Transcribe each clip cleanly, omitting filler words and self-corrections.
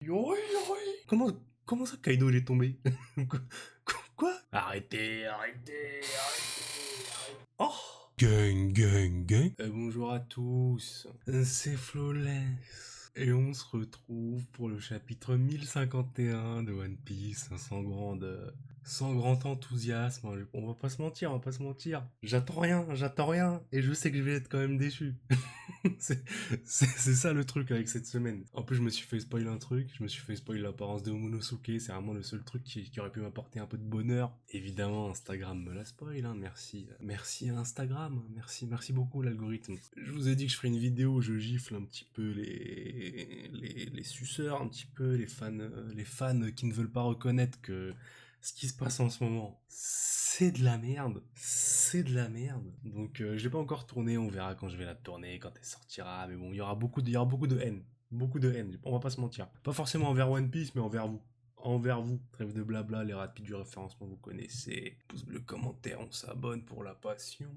Yoi, yoi. Comment ça Kaido il est tombé? Quoi? Arrêtez, arrêtez, arrêtez. Oh! Gang, gang, gang. Bonjour à tous, c'est Flawless. Et on se retrouve pour le chapitre 1051 de One Piece, sans grand enthousiasme. On va pas se mentir, on va pas se mentir. J'attends rien, et je sais que je vais être quand même déçu. C'est ça le truc avec cette semaine. En plus, je me suis fait spoiler un truc, je me suis fait spoiler l'apparence de Momonosuke, c'est vraiment le seul truc qui aurait pu m'apporter un peu de bonheur. Évidemment, Instagram me la spoil, hein, merci à Instagram, merci beaucoup l'algorithme. Je vous ai dit que je ferais une vidéo où je gifle un petit peu les suceurs, un petit peu les fans qui ne veulent pas reconnaître que ce qui se passe en ce moment, c'est de la merde. C'est de la merde. Donc je l'ai pas encore tourné, on verra quand je vais la tourner, quand elle sortira. Mais bon, il y aura beaucoup de haine. Beaucoup de haine, on va pas se mentir. Pas forcément envers One Piece, mais envers vous. Envers vous. Trêve de blabla, les rapides du référencement, vous connaissez. Pouce bleu, commentaire, on s'abonne pour la passion.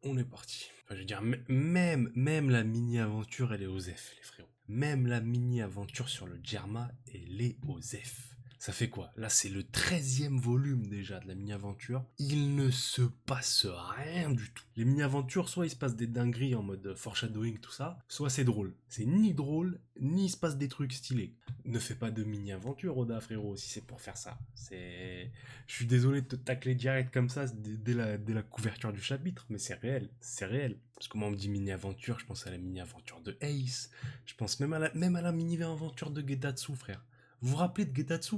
On est parti. Enfin, je veux dire, même la mini-aventure, elle est aux F, les frérots. Même la mini-aventure sur le Djerma, elle est aux F. Ça fait quoi? Là, c'est le 13e volume déjà de la mini-aventure. Il ne se passe rien du tout. Les mini-aventures, soit il se passe des dingueries en mode foreshadowing, tout ça, soit c'est drôle. C'est ni drôle, ni il se passe des trucs stylés. Ne fais pas de mini-aventure, Oda, frérot, si c'est pour faire ça. Je suis désolé de te tacler direct comme ça dès la couverture du chapitre, mais c'est réel, c'est réel. Parce que moi, on me dit mini-aventure, je pense à la mini-aventure de Ace, je pense même à la mini-aventure de Gedatsu, frère. Vous vous rappelez de Gedatsu?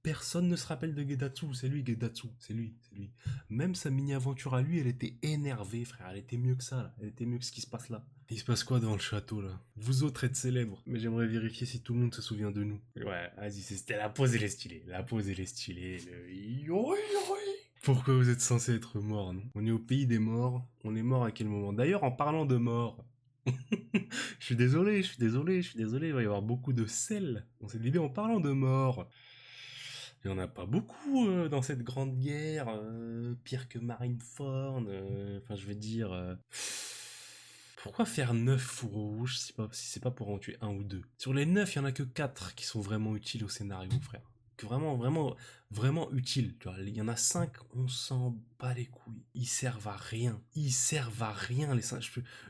Personne ne se rappelle de Gedatsu, c'est lui Gedatsu, c'est lui. Même sa mini-aventure à lui, elle était énervée, frère, elle était mieux que ça, là. Elle était mieux que ce qui se passe là. Il se passe quoi dans le château, là? Vous autres êtes célèbres, mais j'aimerais vérifier si tout le monde se souvient de nous. Ouais, vas-y, c'était la pause, elle est stylée. La pause, elle est stylée, le yoi yoi. Pourquoi vous êtes censé être mort, non? On est au pays des morts, on est mort à quel moment? D'ailleurs, en parlant de mort, je suis désolé, il va y avoir beaucoup de sel dans cette vidéo en parlant de mort. Il n'y en a pas beaucoup dans cette grande guerre, pire que Marineford, enfin je veux dire... Pourquoi faire 9 fours rouges si c'est pas pour en tuer un ou deux? Sur les 9, il y en a que 4 qui sont vraiment utiles au scénario, frère. Que vraiment utiles. Tu vois, il y en a 5, on s'en bat les couilles. Ils servent à rien. Ils servent à rien, les 5.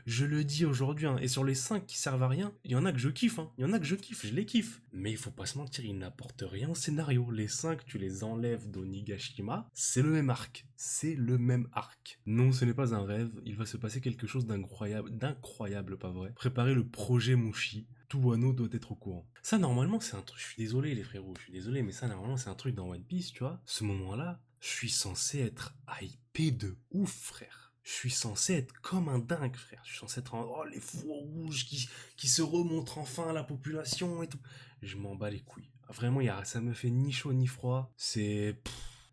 Je le dis aujourd'hui, hein. Et sur les 5 qui servent à rien, il y en a que je kiffe, hein. Il y en a que je kiffe, je les kiffe. Mais il faut pas se mentir, ils n'apportent rien au scénario. Les 5, tu les enlèves d'Onigashima, c'est le même arc. C'est le même arc. Non, ce n'est pas un rêve, il va se passer quelque chose d'incroyable, pas vrai. Préparez le projet Mushi. Tout Wano doit être au courant. Ça, normalement, c'est un truc. Je suis désolé, les frérots, je suis désolé, mais ça, normalement, c'est un truc dans One Piece, tu vois. Ce moment-là, je suis censé être hypé de ouf, frère. Je suis censé être comme un dingue, frère. Je suis censé être en oh, les fous rouges qui se remontrent enfin à la population et tout. Je m'en bats les couilles. Vraiment, ça me fait ni chaud ni froid. C'est.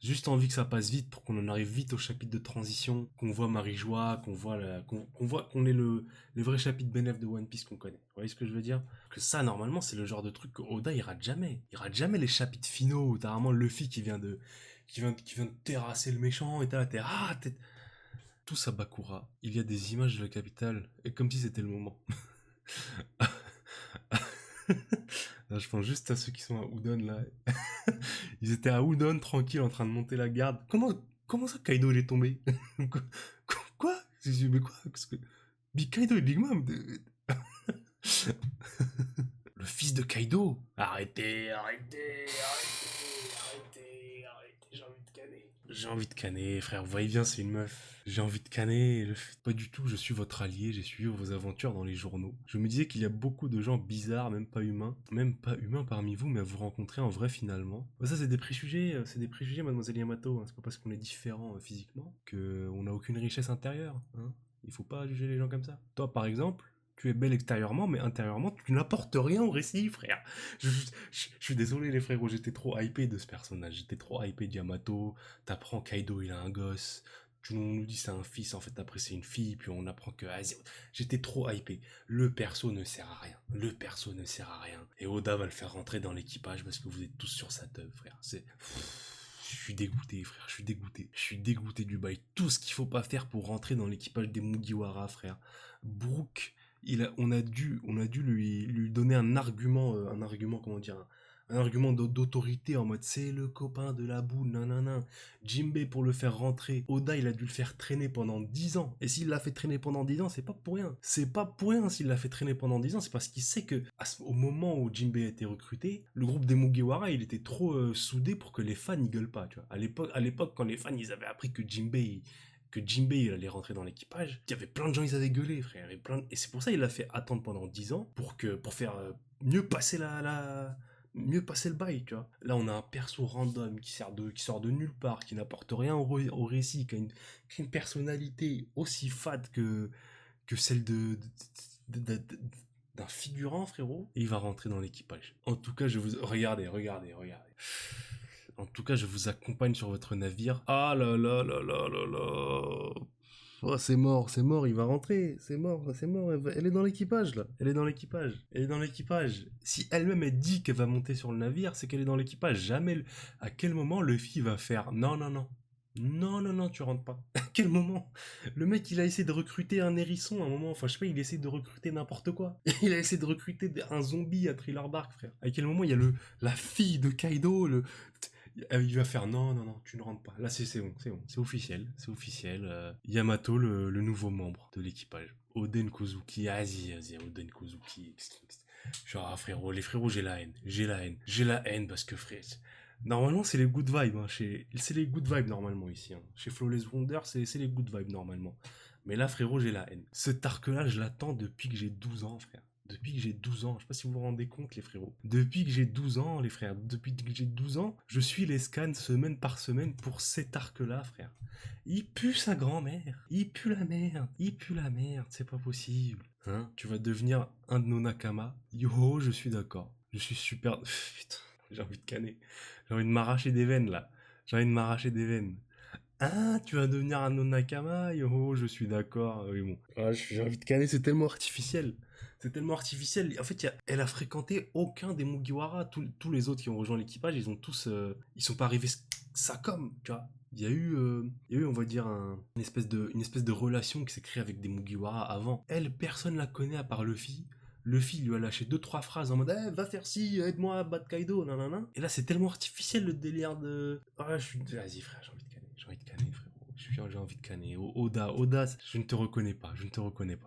Juste envie que ça passe vite pour qu'on en arrive vite au chapitre de transition, qu'on voit Marie-Joie, qu'on ait les vrais chapitres bénéf de One Piece qu'on connaît. Vous voyez ce que je veux dire? Que ça, normalement, c'est le genre de truc que Oda, il rate jamais. Il rate jamais les chapitres finaux où t'as vraiment Luffy qui vient de terrasser le méchant et t'es, tout ça Bakura. Il y a des images de la capitale et comme si c'était le moment. Là, je pense juste à ceux qui sont à Udon, là. Ils étaient à Udon, tranquilles, en train de monter la garde. Comment ça Kaido, il est tombé? Quoi? Mais quoi? Big Kaido et Big Mom? Le fils de Kaido? Arrêtez, j'ai envie de canner, frère, vous voyez bien, c'est une meuf. J'ai envie de canner, pas du tout, je suis votre allié, j'ai suivi vos aventures dans les journaux. Je me disais qu'il y a beaucoup de gens bizarres, même pas humains parmi vous, mais à vous rencontrer en vrai finalement. Ça c'est des préjugés, mademoiselle Yamato, hein. C'est pas parce qu'on est différent physiquement qu'on n'a aucune richesse intérieure, hein. Il faut pas juger les gens comme ça. Toi par exemple, tu es belle extérieurement, mais intérieurement, tu n'apportes rien au récit, frère. Je suis désolé, les frérots, j'étais trop hypé de ce personnage. J'étais trop hypé de Yamato. T'apprends Kaido, il a un gosse. Tout le monde nous dit c'est un fils, en fait, après c'est une fille. Puis on apprend que. J'étais trop hypé. Le perso ne sert à rien. Le perso ne sert à rien. Et Oda va le faire rentrer dans l'équipage parce que vous êtes tous sur sa teuf, frère. Je suis dégoûté, frère, je suis dégoûté. Je suis dégoûté du bail. Tout ce qu'il faut pas faire pour rentrer dans l'équipage des Mugiwara, frère. Brook, on a dû lui donner un argument, comment dire, un argument d'autorité en mode c'est le copain de la boule, nanana. Jinbei pour le faire rentrer, Oda il a dû le faire traîner pendant 10 ans. Et s'il l'a fait traîner pendant 10 ans, c'est pas pour rien. C'est pas pour rien s'il l'a fait traîner pendant 10 ans, c'est parce qu'il sait que au moment où Jinbei a été recruté, le groupe des Mugiwara il était trop soudé pour que les fans y gueulent pas, tu vois. À l'époque, quand les fans ils avaient appris que Jinbei il allait rentrer dans l'équipage, il y avait plein de gens, ils avaient gueulé, frère. Et c'est pour ça qu'il a fait attendre pendant 10 ans pour faire mieux passer mieux passer le bail, tu vois. Là, on a un perso random qui sort de nulle part, qui n'apporte rien au récit, qui a une personnalité aussi fade que celle d'un figurant, frérot, et il va rentrer dans l'équipage. En tout cas, regardez. En tout cas, je vous accompagne sur votre navire. Ah là là là là là là. Oh, c'est mort, il va rentrer. C'est mort. Elle est dans l'équipage, là. Elle est dans l'équipage. Si elle-même, elle dit qu'elle va monter sur le navire, c'est qu'elle est dans l'équipage. Jamais. À quel moment Luffy va faire non, non, non. Non, non, non, tu rentres pas. À quel moment? Le mec, il a essayé de recruter un hérisson à un moment. Enfin, je sais pas, il essaie de recruter n'importe quoi. Il a essayé de recruter un zombie à Thriller Bark, frère. À quel moment il y a la fille de Kaido, il va faire non, non, non, tu ne rentres pas. Là, c'est bon, c'est officiel, c'est officiel. Yamato, le nouveau membre de l'équipage. Oden Kozuki, vas-y, Oden Kozuki. Genre, ah, frérot, les frérots, j'ai la haine parce que, frère, normalement, c'est les good vibes, hein, c'est les good vibes normalement ici. Hein. Chez Flawless Wonder, c'est les good vibes normalement. Mais là, frérot, j'ai la haine. Cet arc-là, je l'attends depuis que j'ai 12 ans, frère. Depuis que j'ai 12 ans, je sais pas si vous vous rendez compte les frérots. Depuis que j'ai 12 ans les frères, depuis que j'ai 12 ans, je suis les scans semaine par semaine pour cet arc-là frère. Il pue sa grand-mère, il pue la merde, c'est pas possible. Hein, tu vas devenir un de nos nakama. Yo, je suis d'accord. Je suis super... Putain, j'ai envie de canner. J'ai envie de m'arracher des veines là. J'ai envie de m'arracher des veines. Ah, tu vas devenir un Onakama, yo, je suis d'accord. Oui, bon. Ah, j'ai envie de canner, c'est tellement artificiel. C'est tellement artificiel. En fait, elle a fréquenté aucun des Mugiwara. Tous les autres qui ont rejoint l'équipage, ils ont tous. Ils sont pas arrivés ça comme, tu vois. Il y a eu, on va dire, une espèce de relation qui s'est créée avec des Mugiwara avant. Elle, personne la connaît à part Luffy. Luffy lui a lâché 2-3 phrases en mode va faire ci, aide-moi à battre Kaido, nanana. Et là, c'est tellement artificiel le délire de. Ah, Vas-y, frère, j'ai envie de canner, frérot. J'ai envie de canner. Oda, je ne te reconnais pas,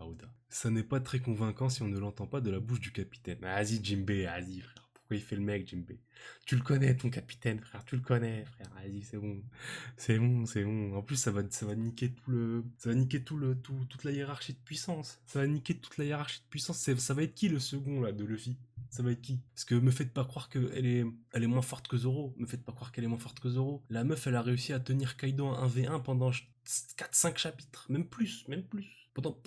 Oda. Ça n'est pas très convaincant si on ne l'entend pas de la bouche du capitaine. Vas-y, Jinbei, vas-y, frère. Pourquoi il fait le mec, Jinbei? Tu le connais, ton capitaine, frère, tu le connais, frère. Vas-y, c'est bon. C'est bon. En plus, ça va niquer toute la hiérarchie de puissance. Ça va niquer toute la hiérarchie de puissance. Ça va être qui le second, là, de Luffy? Ça va être qui? Parce que me faites pas croire qu'elle est moins forte que Zoro. Me faites pas croire qu'elle est moins forte que Zoro. La meuf, elle a réussi à tenir Kaido en 1v1 pendant 4-5 chapitres. Même plus. Pendant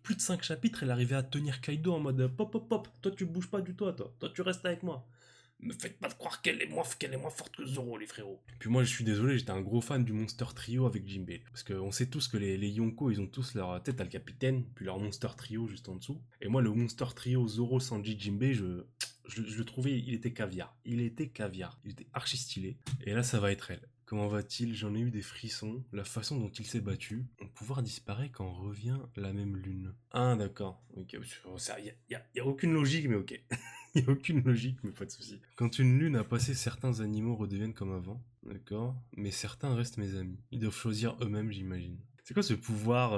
plus de 5 chapitres, elle arrivait à tenir Kaido en mode pop, pop, pop. Toi, tu bouges pas du tout, toi. Toi, tu restes avec moi. Me faites pas croire qu'elle est moins forte que Zoro, les frérots. Puis moi, je suis désolé, j'étais un gros fan du Monster Trio avec Jinbei. Parce qu'on sait tous que les Yonko, ils ont tous leur tête à le capitaine, puis leur Monster Trio juste en dessous. Et moi, le Monster Trio Zoro, Sanji, Jinbei, je le trouvais, il était caviar. Il était archi stylé. Et là, ça va être elle. Comment va-t-il? J'en ai eu des frissons. La façon dont il s'est battu. Mon pouvoir disparaît quand revient la même lune. Ah, d'accord. Ok, y a aucune logique, mais ok. Il n'y a aucune logique, mais pas de souci. Quand une lune a passé, certains animaux redeviennent comme avant. D'accord. Mais certains restent mes amis. Ils doivent choisir eux-mêmes, j'imagine. C'est quoi ce pouvoir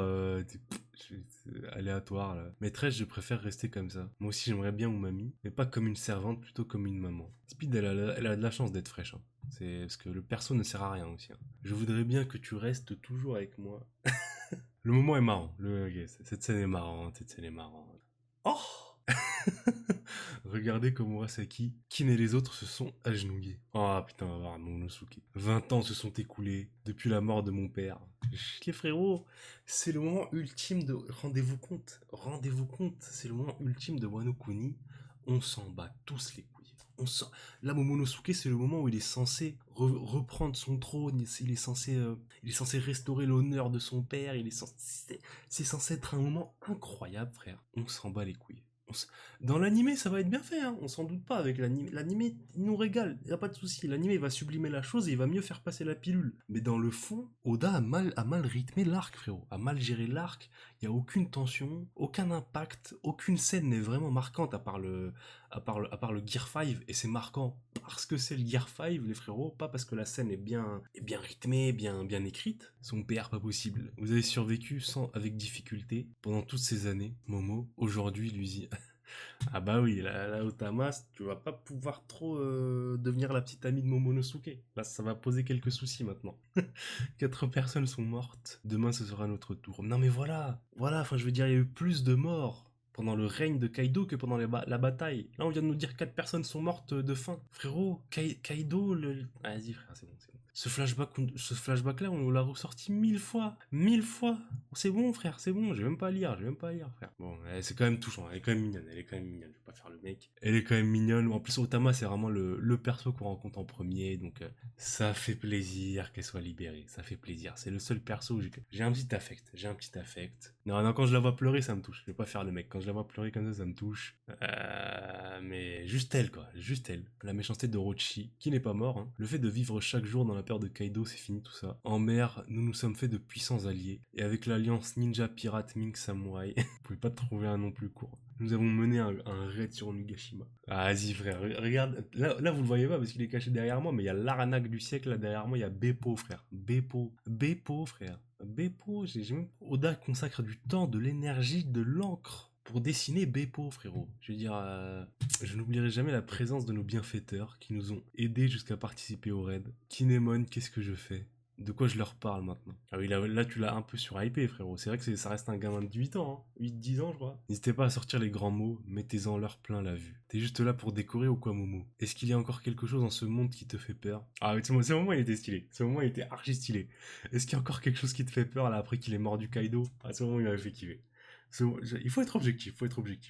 aléatoire là? Maîtresse, je préfère rester comme ça. Moi aussi, j'aimerais bien mon mamie, mais pas comme une servante, plutôt comme une maman. Speed, elle a de la chance d'être fraîche. Hein. C'est parce que le perso ne sert à rien aussi. Hein. Je voudrais bien que tu restes toujours avec moi. Le moment est marrant. Cette scène est marrante. Oh! Regardez comme Murasaki, Kin et les autres se sont agenouillés. Oh putain, on va voir Momonosuke. 20 ans se sont écoulés depuis la mort de mon père. Les frérots, c'est le moment ultime de... Rendez-vous compte, c'est le moment ultime de Wano Kuni. On s'en bat tous les couilles. Là, Momonosuke, c'est le moment où il est censé reprendre son trône, il est censé restaurer l'honneur de son père, c'est censé être un moment incroyable, frère. On s'en bat les couilles. On s- Dans l'animé, ça va être bien fait, hein. On s'en doute pas avec l'animé. L'animé, il nous régale, y a pas de souci. L'animé va sublimer la chose et il va mieux faire passer la pilule. Mais dans le fond, Oda a mal rythmé l'arc, frérot. A mal géré l'arc. Il y a aucune tension, aucun impact, aucune scène n'est vraiment marquante à part le Gear 5. Et c'est marquant parce que c'est le Gear 5, les frérots, pas parce que la scène est bien rythmée, bien écrite. Son PR pas possible. Vous avez survécu sans, avec difficulté pendant toutes ces années. Momo, aujourd'hui, lui, ah bah oui, là Otamas, tu vas pas pouvoir trop devenir la petite amie de Momonosuke. Là, ça va poser quelques soucis maintenant. 4 personnes sont mortes. Demain, ce sera notre tour. Non mais voilà. Enfin, je veux dire, il y a eu plus de morts pendant le règne de Kaido que pendant la bataille. Là, on vient de nous dire 4 personnes sont mortes de faim. Frérot, Kaido, Ah, vas-y, frère, c'est bon, c'est bon. Ce flashback-là, on nous l'a ressorti 1000 fois. 1000 fois. C'est bon, frère, c'est bon. Je vais même pas lire, frère. Bon, c'est quand même touchant. Elle est quand même mignonne. Elle est quand même mignonne. Je vais pas faire le mec. Elle est quand même mignonne. En plus, Otama, c'est vraiment le perso qu'on rencontre en premier. Donc, ça fait plaisir qu'elle soit libérée. Ça fait plaisir. C'est le seul perso où j'ai un petit affect. J'ai un petit affect. Non, quand je la vois pleurer, ça me touche. Je vais pas faire le mec. Quand je la vois pleurer comme ça me touche. Mais juste elle, quoi. Juste elle. La méchanceté de Orochi, qui n'est pas mort. Hein. Le fait de vivre chaque jour dans la peur de Kaido, c'est fini tout ça. En mer, nous nous sommes fait de puissants alliés. Et avec l'alliance ninja pirate Mink Samurai, vous pouvez pas trouver un nom plus court. Nous avons mené un raid sur Onigashima. Ah, vas-y, frère, regarde. Là, vous le voyez pas parce qu'il est caché derrière moi, mais il y a l'arnaque du siècle là derrière moi. Il y a Beppo, frère. Beppo, frère. Beppo, j'ai même. Oda consacre du temps, de l'énergie, de l'encre pour dessiner Beppo, frérot. Je veux dire, je n'oublierai jamais la présence de nos bienfaiteurs qui nous ont aidés jusqu'à participer au raid. Kinemon, qu'est-ce que je fais? De quoi je leur parle maintenant? Ah oui, là tu l'as un peu surhypé, frérot. C'est vrai que ça reste un gamin de 8 ans, hein. 8-10 ans, je crois. N'hésitez pas à sortir les grands mots, mettez-en leur plein la vue. T'es juste là pour décorer ou quoi, Momo? Est-ce qu'il y a encore quelque chose dans ce monde qui te fait peur? Ah oui, ce moment, il était stylé. Ce moment, il était archi stylé. Est-ce qu'il y a encore quelque chose qui te fait peur, là, après qu'il est mort du Kaido? À ce moment, il m'avait fait kiffer. Il faut être objectif,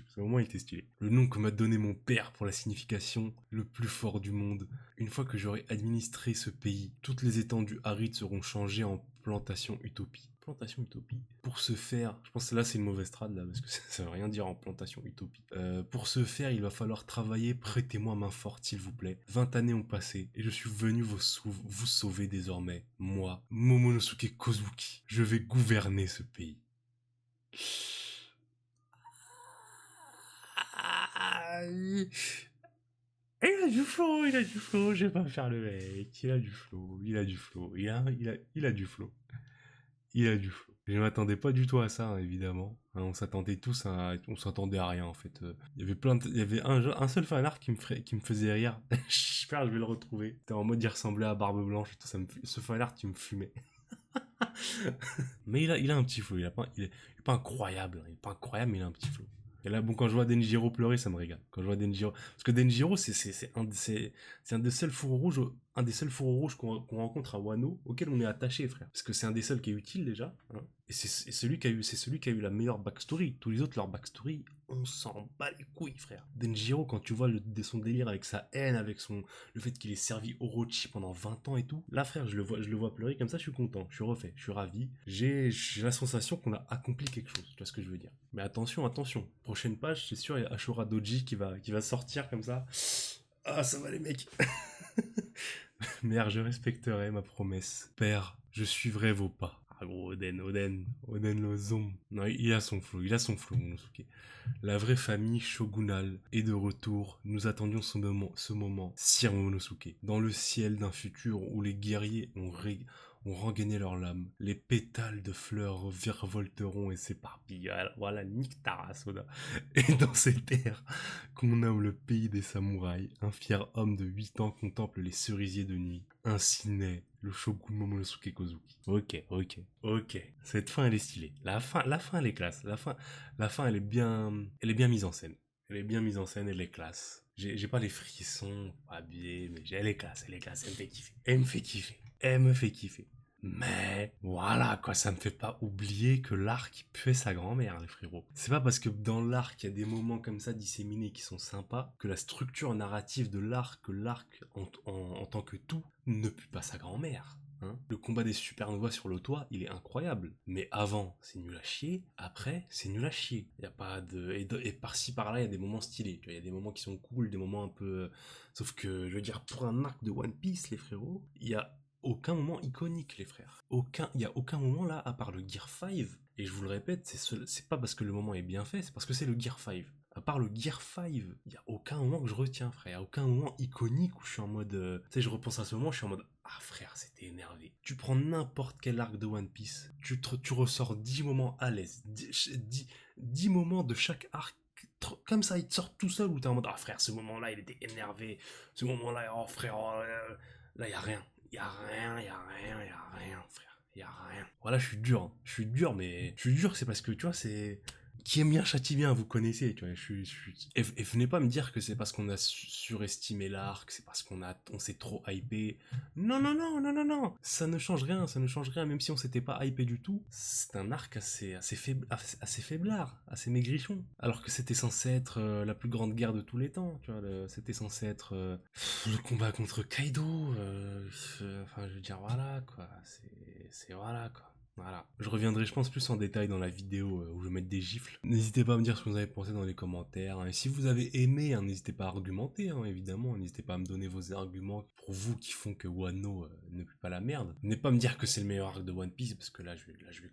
Ce moment, il était stylé. Le nom que m'a donné mon père pour la signification le plus fort du monde. Une fois que j'aurai administré ce pays, toutes les étendues arides seront changées en plantation utopie. Plantation utopie. Pour ce faire, je pense que là c'est une mauvaise trad là, parce que ça veut rien dire en plantation utopie. Pour ce faire, il va falloir travailler, prêtez-moi main forte s'il vous plaît. 20 années ont passé, et je suis venu vous sauver désormais. Moi, Momonosuke Kozuki, je vais gouverner ce pays. Il a du flow, je vais pas faire le mec. Il a du flow, il a du flow, il a du flow. Il a du flow. Je m'attendais pas du tout à ça, hein, évidemment. Hein, on s'attendait à rien en fait. Il y avait il y avait un seul fanart qui me faisait rire. J'espère que je vais le retrouver. C'était en mode il ressemblait à Barbe Blanche et tout ça. Ce fanart qui me fumait. Mais il a un petit flow. Il est pas incroyable. Il est pas incroyable, mais il a un petit flow. Et là, bon, quand je vois Denjiro pleurer, ça me régale. Quand je vois Denjiro. Parce que Denjiro, c'est un des seuls fourreaux rouges, qu'on rencontre à Wano, auquel on est attaché, frère. Parce que c'est un des seuls qui est utile déjà. Hein. Et c'est celui qui a eu la meilleure backstory. Tous les autres, leur backstory, on s'en bat les couilles, frère. Denjiro, quand tu vois son délire avec sa haine, avec le fait qu'il ait servi Orochi pendant 20 ans et tout, là, frère, je le vois pleurer comme ça, je suis content, je suis refait, je suis ravi. J'ai la sensation qu'on a accompli quelque chose, tu vois ce que je veux dire. Mais attention, prochaine page, c'est sûr, il y a Ashura Doji qui va sortir comme ça. Ah, ça va les mecs. Mère, je respecterai ma promesse. Père, je suivrai vos pas. Ah gros, Oden Lozon. Non, il a son flow, Monosuke. La vraie famille shogunale est de retour. Nous attendions ce moment, Sir Momonosuke. Dans le ciel d'un futur où les guerriers ont regagné leur lame. Les pétales de fleurs virevolteront et s'éparpillent. Voilà, nique ta race, Oda. Et dans cette ère qu'on nomme le pays des samouraïs, un fier homme de 8 ans contemple les cerisiers de nuit. Ainsi naît le shogun Momonosuke Kozuki. Ok. Cette fin, elle est stylée. La fin, elle est classe. La fin, elle est bien mise en scène. Elle est classe. J'ai pas les frissons, pas habillé, mais elle est classe, elle me fait kiffer. Elle me fait kiffer. Mais voilà quoi, ça me fait pas oublier que l'arc puait sa grand-mère, les frérots. C'est pas parce que dans l'arc il y a des moments comme ça disséminés qui sont sympas que la structure narrative de l'arc, en tant que tout, ne pue pas sa grand-mère. hein. Le combat des supernovas sur le toit, il est incroyable. Mais avant, c'est nul à chier. Après, c'est nul à chier. Il y a pas de... Et par-ci, par-là, il y a des moments stylés. Tu vois, il y a des moments qui sont cool, des moments un peu... Sauf que, je veux dire, pour un arc de One Piece, les frérots, il y a aucun moment iconique, les frères. Il y a aucun moment là, à part le Gear 5. Et je vous le répète, c'est pas parce que le moment est bien fait, c'est parce que c'est le Gear 5. À part le Gear 5, il y a aucun moment que je retiens, frère. Il y a aucun moment iconique où je suis en mode... Tu sais, je repense à ce moment, je suis en mode... Ah frère, c'était énervé. Tu prends n'importe quel arc de One Piece, tu ressors 10 moments à l'aise. 10 moments de chaque arc comme ça, il te sort tout seul où t'es en mode ah frère, ce moment-là il était énervé, ce moment-là, oh frère, oh, là y a rien, y a rien, y a rien, y a rien, frère, y a rien. Voilà, je suis dur, hein. Je suis dur, mais je suis dur, c'est parce que tu vois, c'est qui aime bien châtie bien, vous connaissez, tu vois. Et venez pas me dire que c'est parce qu'on a surestimé l'arc, c'est parce on s'est trop hypé. Non, non, non, non, non, non. Ça ne change rien, ça ne change rien, même si on s'était pas hypé du tout. C'est un arc assez faiblard, assez maigrichon. Alors que c'était censé être la plus grande guerre de tous les temps, tu vois. C'était censé être le combat contre Kaido. Enfin, je veux dire, voilà, quoi. C'est voilà, quoi. Voilà. Je reviendrai, je pense, plus en détail dans la vidéo où je vais mettre des gifles. N'hésitez pas à me dire ce que vous avez pensé dans les commentaires. Et si vous avez aimé, hein, n'hésitez pas à argumenter, hein, évidemment. N'hésitez pas à me donner vos arguments pour vous qui font que Wano ne pue pas la merde. N'hésitez pas à me dire que c'est le meilleur arc de One Piece, parce que là, je vais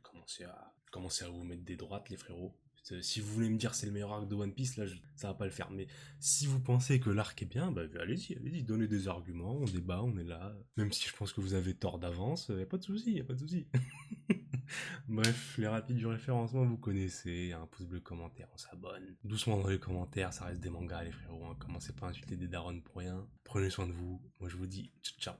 commencer à vous mettre des droites, les frérots. Si vous voulez me dire c'est le meilleur arc de One Piece, là, ça va pas le faire. Mais si vous pensez que l'arc est bien, bah allez-y, allez-y, donnez des arguments, on débat, on est là. Même si je pense que vous avez tort d'avance, y a pas de souci, y a pas de souci. Bref, les rapides du référencement, vous connaissez, un pouce bleu, commentaire, on s'abonne. Doucement dans les commentaires, ça reste des mangas les frérots, hein. Commencez pas à insulter des darons pour rien. Prenez soin de vous, moi je vous dis ciao ciao.